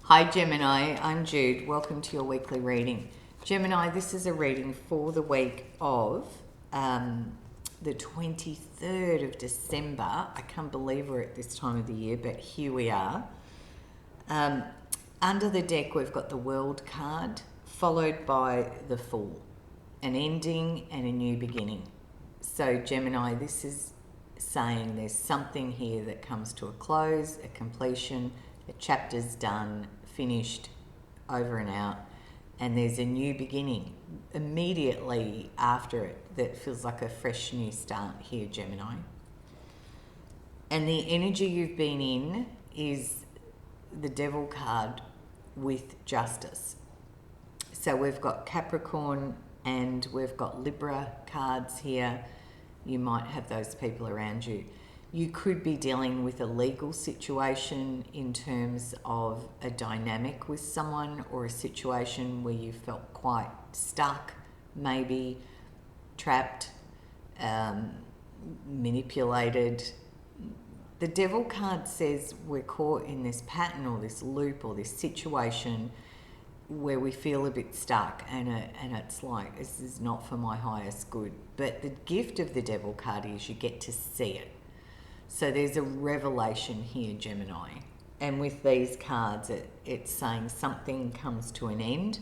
Hi Gemini, I'm Jude. Welcome to your weekly reading. Gemini, this is a reading for the week of the 23rd of December. I can't believe we're at this time of the year, but here we are. Under the deck, we've got the World card, followed by the Fool, an ending and a new beginning. So Gemini, this is saying there's something here that comes to a close, a completion, a chapter's done, finished, over and out, and there's a new beginning immediately after it that feels like a fresh new start here, Gemini. And the energy you've been in is the Devil card with justice. So we've got Capricorn and we've got Libra cards here. You might have those people around you. You could be dealing with a legal situation in terms of a dynamic with someone, or a situation where you felt quite stuck, maybe trapped, manipulated. The Devil card says we're caught in this pattern or this loop or this situation where we feel a bit stuck, and it's like, this is not for my highest good. But the gift of the Devil card is you get to see it. So there's a revelation here, Gemini. And with these cards, it's saying something comes to an end,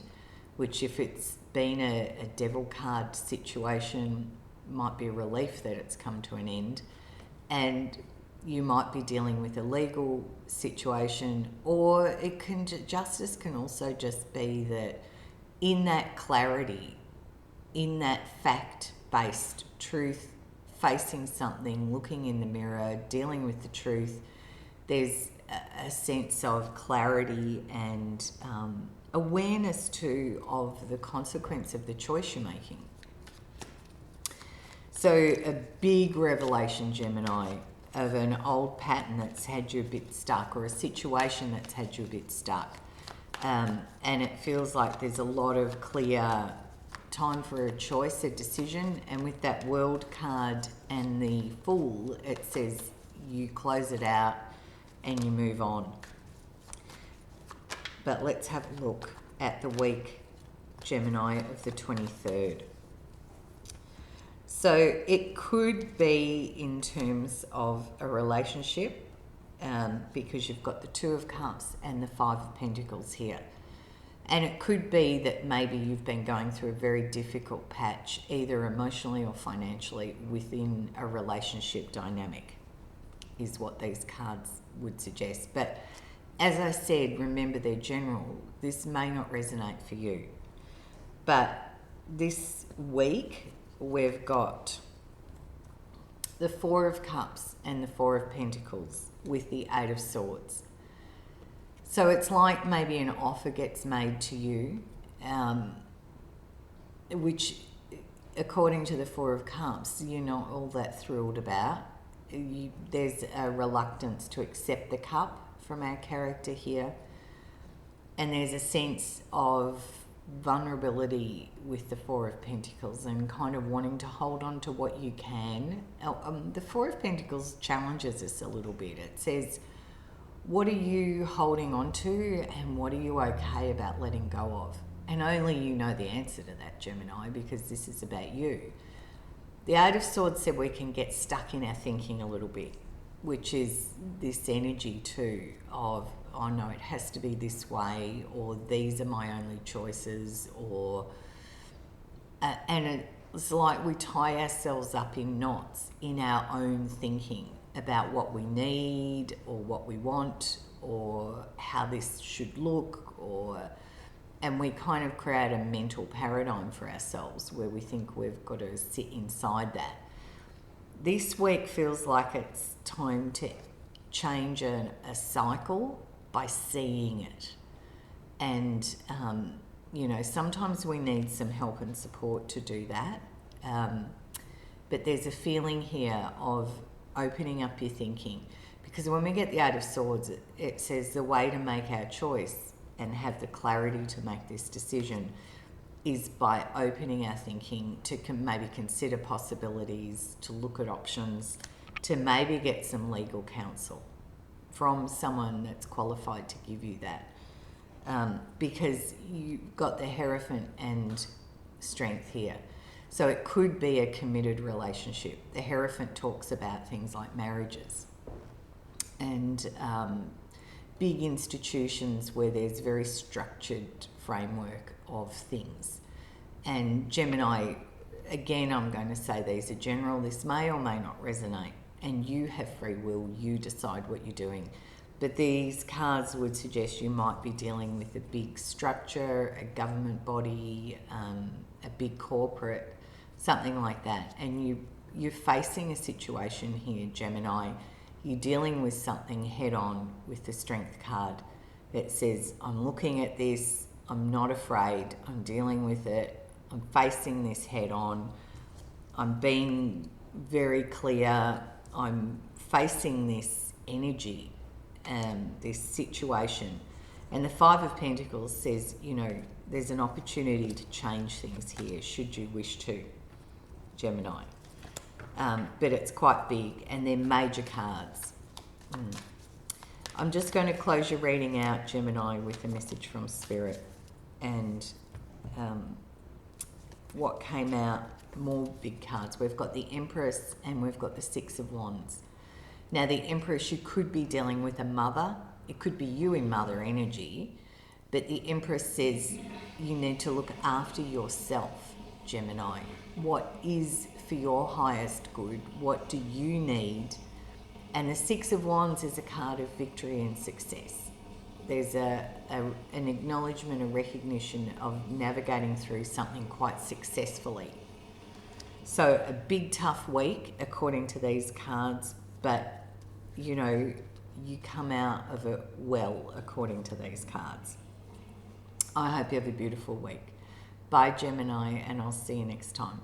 which if it's been a Devil card situation, might be a relief that it's come to an end. And you might be dealing with a legal situation, or it can, justice can also just be that in that clarity, in that fact-based truth, facing something, looking in the mirror, dealing with the truth, there's a sense of clarity and awareness too of the consequence of the choice you're making. So a big revelation, Gemini, of an old pattern that's had you a bit stuck, or a situation that's had you a bit stuck. And it feels like there's a lot of clear time for a choice, a decision. And with that World card and the Fool, it says you close it out and you move on. But let's have a look at the week, Gemini, of the 23rd. So it could be in terms of a relationship, because you've got the Two of Cups and the Five of Pentacles here. And it could be that maybe you've been going through a very difficult patch, either emotionally or financially, within a relationship dynamic, is what these cards would suggest. But as I said, remember they're general. This may not resonate for you. But this week, we've got the Four of Cups and the Four of Pentacles with the Eight of Swords. So it's like maybe an offer gets made to you, which, according to the Four of Cups, you're not all that thrilled about. There's a reluctance to accept the cup from our character here. And there's a sense of vulnerability with the Four of Pentacles and kind of wanting to hold on to what you can. The Four of Pentacles challenges us a little bit. It says, what are you holding on to and what are you okay about letting go of? And only you know the answer to that, Gemini, because this is about you. The Eight of Swords said we can get stuck in our thinking a little bit, which is this energy too of, oh no, it has to be this way, or these are my only choices, or and it's like we tie ourselves up in knots in our own thinking about what we need or what we want or how this should look, and we kind of create a mental paradigm for ourselves where we think we've got to sit inside that. This week feels like it's time to change a cycle by seeing it. And, sometimes we need some help and support to do that. But there's a feeling here of opening up your thinking. Because when we get the Eight of Swords, it says the way to make our choice and have the clarity to make this decision is by opening our thinking to maybe consider possibilities, to look at options, to maybe get some legal counsel from someone that's qualified to give you that. because you've got the Hierophant and Strength here. So it could be a committed relationship. The Hierophant talks about things like marriages and big institutions where there's very structured framework of things. And Gemini, again, I'm going to say these are general. This may or may not resonate, and you have free will. You decide what you're doing. But these cards would suggest you might be dealing with a big structure, a government body, a big corporate, something like that. And you're facing a situation here, Gemini. You're dealing with something head on with the Strength card that says, I'm looking at this, I'm not afraid, I'm dealing with it, I'm facing this head on, I'm being very clear, I'm facing this energy and this situation. And the Five of Pentacles says, you know, there's an opportunity to change things here should you wish to, Gemini. But it's quite big, and they're major cards. I'm just going to close your reading out, Gemini, with a message from Spirit. And what came out, more big cards. We've got the Empress and we've got the Six of Wands. Now, the Empress, you could be dealing with a mother. It could be you in mother energy. But the Empress says you need to look after yourself, Gemini. What is for your highest good? What do you need? And the Six of Wands is a card of victory and success. There's an acknowledgement, a recognition of navigating through something quite successfully. So a big tough week according to these cards, but you know, you come out of it well according to these cards. I hope you have a beautiful week. Bye, Gemini, and I'll see you next time.